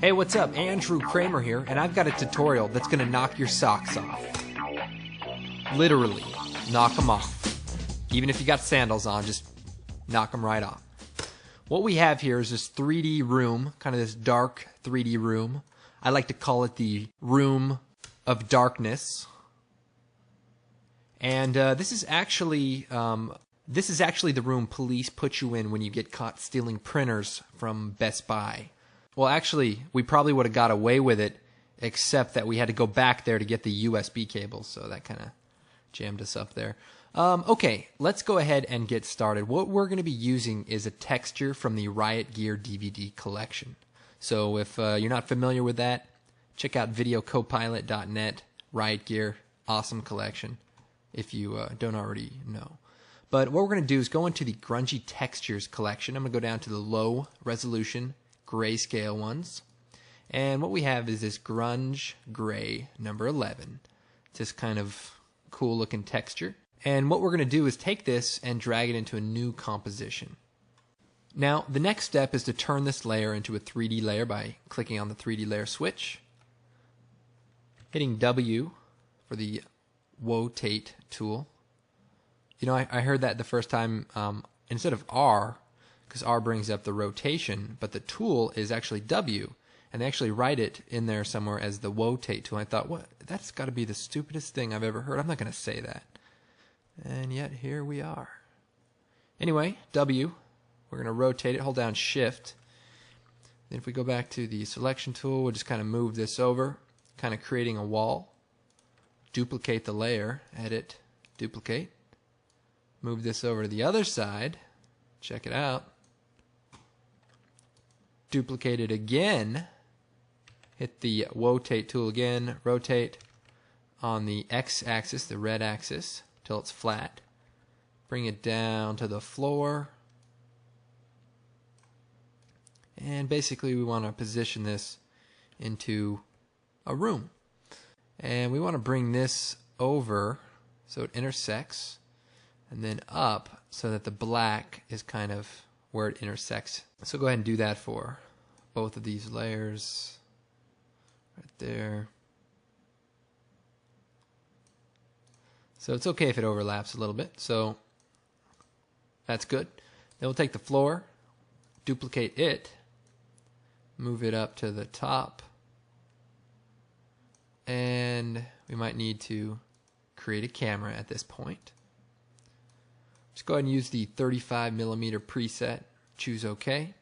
Hey, what's up? Andrew Kramer here, and I've got a tutorial that's going to knock your socks off. Literally, knock them off. Even if you got sandals on, just knock them right off. What we have here is this 3D room, kind of this dark 3D room. I like to call it the room of darkness. And this is actually the room police put you in when you get caught stealing printers from Best Buy. Well, actually, we probably would have got away with it, except that we had to go back there to get the USB cables, so that kind of jammed us up there. Okay, let's go ahead and get started. What we're going to be using is a texture from the Riot Gear DVD collection. So if you're not familiar with that, check out videocopilot.net, Riot Gear, awesome collection, if you don't already know. But what we're going to do is go into the Grungy Textures collection. I'm going to go down to the low resolution grayscale ones. And what we have is this grunge gray number 11. It's this kind of cool looking texture. And what we're going to do is take this and drag it into a new composition. Now, the next step is to turn this layer into a 3D layer by clicking on the 3D layer switch, hitting W for the rotate tool. You know, I heard that the first time instead of R, because R brings up the rotation, but the tool is actually W, and they actually write it in there somewhere as the rotate tool. I thought, what? That's got to be the stupidest thing I've ever heard. I'm not going to say that. And yet here we are. Anyway, W, we're going to rotate it, hold down Shift. Then if we go back to the selection tool, we'll just kind of move this over, kind of creating a wall. Duplicate the layer, edit, duplicate. Move this over to the other side. Check it out. Duplicate it again. Hit the rotate tool again. Rotate on the X-axis, the red axis, till it's flat. Bring it down to the floor. And basically we want to position this into a room. And we want to bring this over so it intersects, and then up so that the black is kind of where it intersects. So go ahead and do that for both of these layers right there. So it's okay if it overlaps a little bit. So that's good. Then we'll take the floor, duplicate it, move it up to the top, and we might need to create a camera at this point. Just go ahead and use the 35mm preset, choose OK.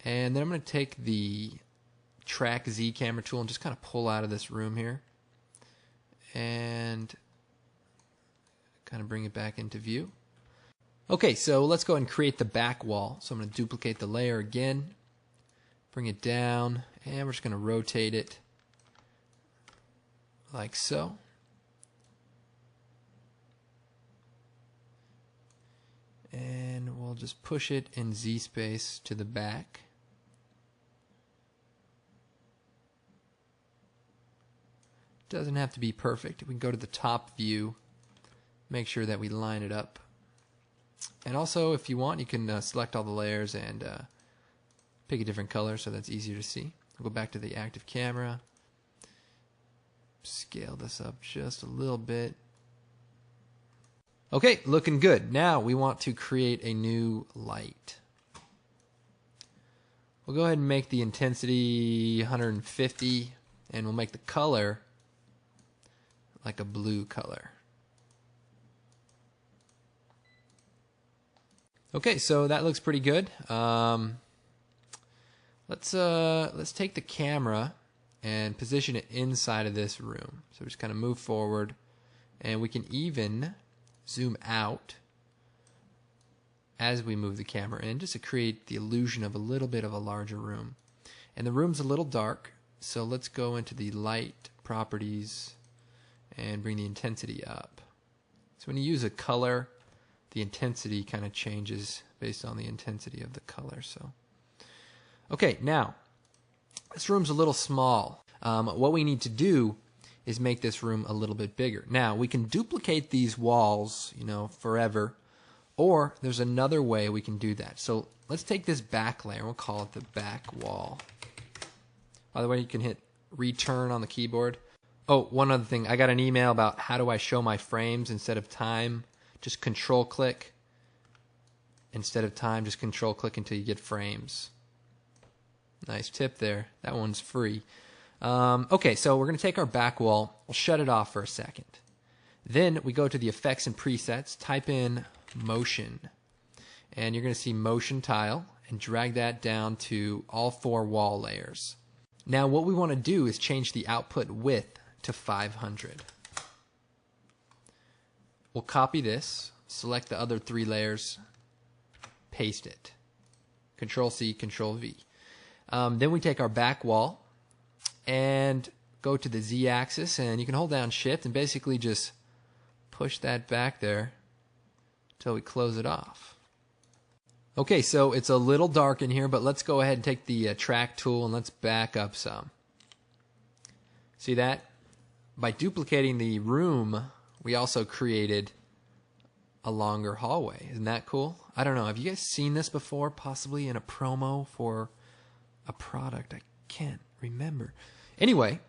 And then I'm going to take the Track Z camera tool and just kind of pull out of this room here. And kind of bring it back into view. Okay, so let's go ahead and create the back wall. So I'm going to duplicate the layer again, bring it down, and we're just going to rotate it like so. And we'll just push it in Z space to the back. Doesn't have to be perfect. We can go to the top view, make sure that we line it up. And also, if you want, you can select all the layers and pick a different color so that's easier to see. We'll go back to the active camera, scale this up just a little bit. Okay, looking good. Now we want to create a new light. We'll go ahead and make the intensity 150, and we'll make the color like a blue color. Okay, so that looks pretty good. Let's take the camera and position it inside of this room. So just kind of move forward, and we can even zoom out as we move the camera in, just to create the illusion of a little bit of a larger room. And the room's a little dark, so let's go into the light properties and bring the intensity up. So when you use a color, the intensity kind of changes based on the intensity of the color. So, okay, now this room's a little small. What we need to do is make this room a little bit bigger. Now, we can duplicate these walls, you know, forever, or there's another way we can do that. So let's take this back layer, we'll call it the back wall. By the way, you can hit return on the keyboard. Oh, one other thing. I got an email about how do I show my frames instead of time. Just control click. Instead of time, just control click until you get frames. Nice tip there. That one's free. Okay, so we're going to take our back wall. We'll shut it off for a second. Then we go to the effects and presets, type in motion. And you're going to see motion tile and drag that down to all 4 wall layers. Now what we want to do is change the output width to 500. We'll copy this, select the other 3 layers, paste it. Control C, Control V. Then we take our back wall and go to the Z axis, and you can hold down Shift and basically just push that back there until we close it off. Okay, so it's a little dark in here, but let's go ahead and take the track tool and let's back up some. See that? By duplicating the room, we also created a longer hallway. Isn't that cool? I don't know. Have you guys seen this before? Possibly in a promo for a product. I can't remember. Anyway,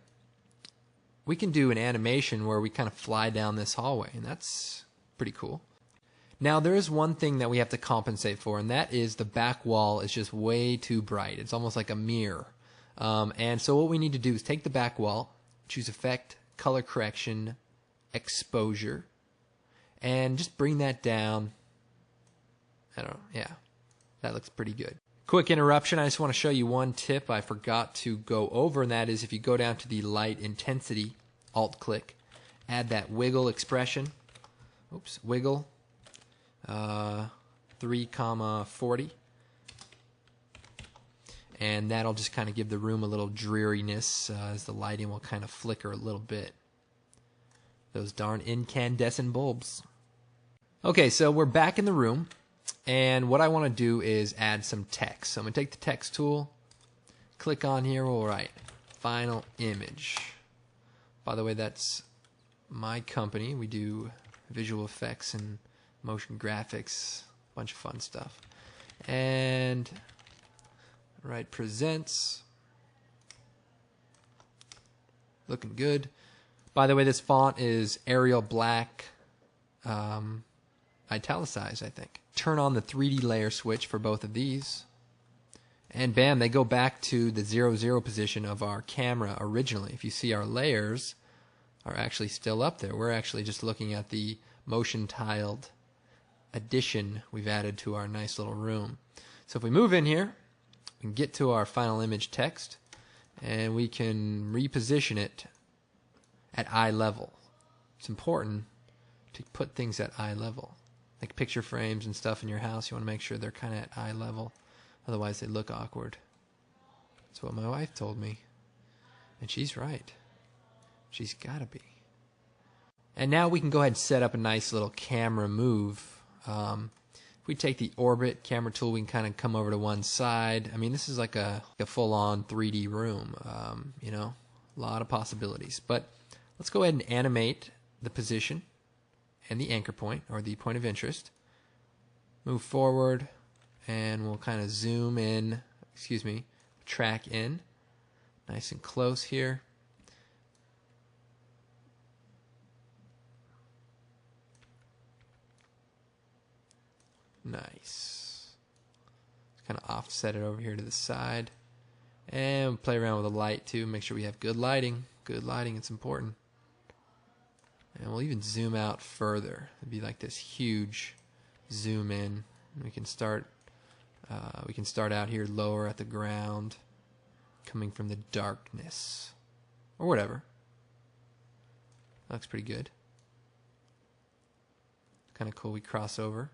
we can do an animation where we kind of fly down this hallway, and that's pretty cool. Now, there is one thing that we have to compensate for, and that is the back wall is just way too bright. It's almost like a mirror. And so what we need to do is take the back wall, choose Effect, Color Correction, Exposure, and just bring that down. I don't know. Yeah, that looks pretty good. Quick interruption. I just want to show you one tip I forgot to go over, and that is if you go down to the light intensity, Alt-click, add that wiggle expression. Oops, wiggle. 3,40, and that'll just kind of give the room a little dreariness as the lighting will kind of flicker a little bit. Those darn incandescent bulbs. Okay, so we're back in the room, and what I want to do is add some text. So I'm going to take the text tool, click on here, we'll write final image. By the way, that's my company. We do visual effects and motion graphics, a bunch of fun stuff. And right, presents, looking good. By the way, this font is Arial Black, italicized, I think. Turn on the 3D layer switch for both of these, and bam, they go back to the 0, position of our camera originally. If you see, our layers are actually still up there. We're actually just looking at the motion tiled addition we've added to our nice little room. So if we move in here, we can get to our final image text, and we can reposition it at eye level. It's important to put things at eye level. Like picture frames and stuff in your house, you want to make sure they're kind of at eye level. Otherwise they look awkward. That's what my wife told me. And she's right. She's got to be. And now we can go ahead and set up a nice little camera move. If we take the orbit camera tool, we can kind of come over to one side. I mean, this is like a full-on 3D room. You know, a lot of possibilities. But let's go ahead and animate the position and the anchor point, or the point of interest. Move forward, and we'll kind of zoom in, track in. Nice and close here. Nice. Kind of offset it over here to the side. And we'll play around with the light too. Make sure we have good lighting. Good lighting, it's important. And we'll even zoom out further. It'd be like this huge zoom in. We can start out here lower at the ground, coming from the darkness. Or whatever. That looks pretty good. Kind of cool, we cross over.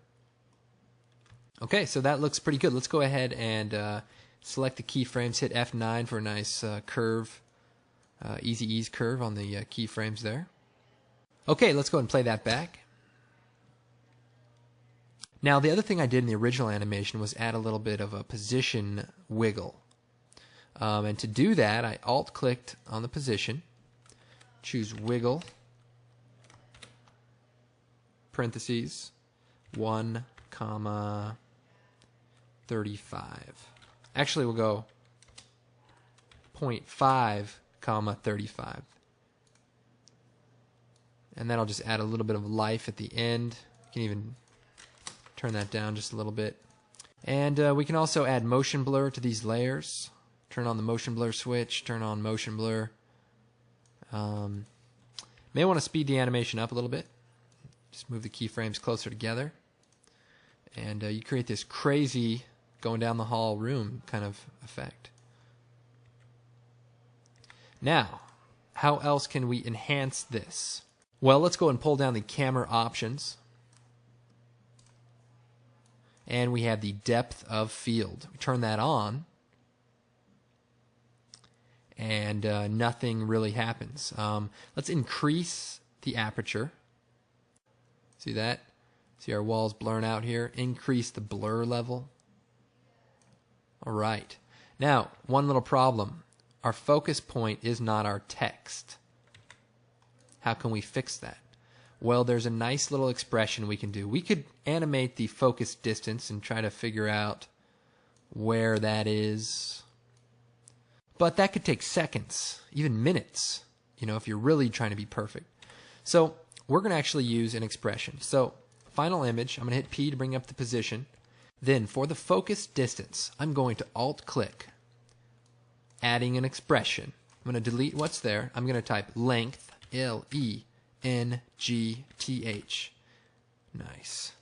Okay, so that looks pretty good. Let's go ahead and select the keyframes, hit F9 for a nice curve, easy ease curve on the keyframes there. Okay, let's go ahead and play that back. Now, the other thing I did in the original animation was add a little bit of a position wiggle. And to do that, I Alt-clicked on the position, choose Wiggle, parentheses, 1,35. Actually, we'll go 0.5, comma 35. And that'll just add a little bit of life at the end. You can even turn that down just a little bit. And we can also add motion blur to these layers. Turn on the motion blur switch, turn on motion blur. May want to speed the animation up a little bit. Just move the keyframes closer together. And you create this crazy going down the hall room kind of effect. Now, how else can we enhance this? Well, let's go and pull down the camera options. And we have the depth of field. We turn that on. And nothing really happens. Let's increase the aperture. See that? See our walls blurring out here? Increase the blur level. Alright. Now, one little problem. Our focus point is not our text. How can we fix that? Well, there's a nice little expression we can do. We could animate the focus distance and try to figure out where that is. But that could take seconds, even minutes, if you're really trying to be perfect. So we're going to actually use an expression. So final image, I'm going to hit P to bring up the position. Then for the focus distance, I'm going to Alt-click, adding an expression. I'm going to delete what's there. I'm going to type length, Length. Nice.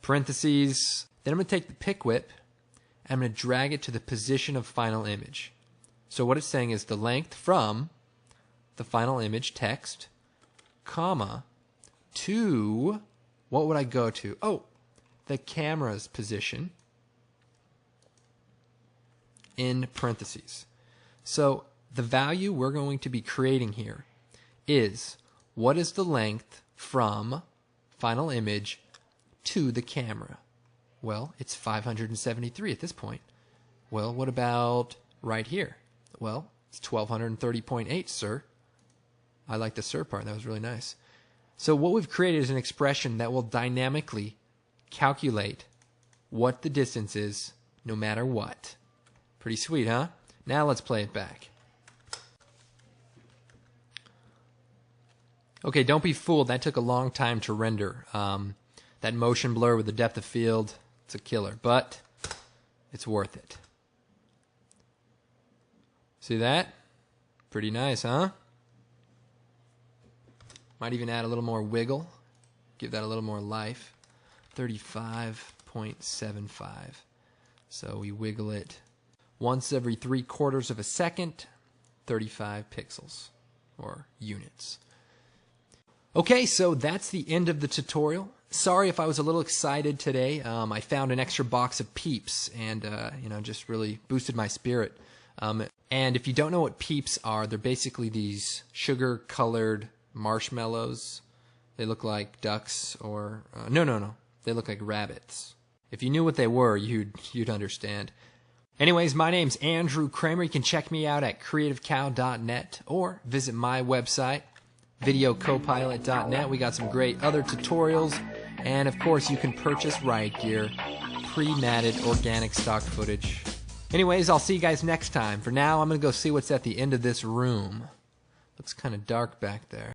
Parentheses. Then I'm going to take the pick whip, and I'm going to drag it to the position of final image. So what it's saying is the length from the final image text, comma, to, what would I go to? Oh, the camera's position in parentheses. So the value we're going to be creating here is what is the length from final image to the camera? Well, it's 573 at this point. Well, what about right here? Well, it's 1230.8, sir. I like the sir part. That was really nice. So what we've created is an expression that will dynamically calculate what the distance is no matter what. Pretty sweet, huh? Now let's play it back. Okay, don't be fooled. That took a long time to render. That motion blur with the depth of field, it's a killer, but it's worth it. See that? Pretty nice, huh? Might even add a little more wiggle. Give that a little more life. 35.75. So we wiggle it once every 3/4 of a second, 35 pixels or units. Okay, so that's the end of the tutorial. Sorry if I was a little excited today. I found an extra box of Peeps and just really boosted my spirit. And if you don't know what Peeps are, they're basically these sugar-colored marshmallows. They look like ducks or... No. They look like rabbits. If you knew what they were, you'd understand. Anyways, my name's Andrew Kramer. You can check me out at creativecow.net or visit my website, videocopilot.net. We got some great other tutorials. And, of course, you can purchase riot gear, pre-matted organic stock footage. Anyways, I'll see you guys next time. For now, I'm going to go see what's at the end of this room. Looks kind of dark back there.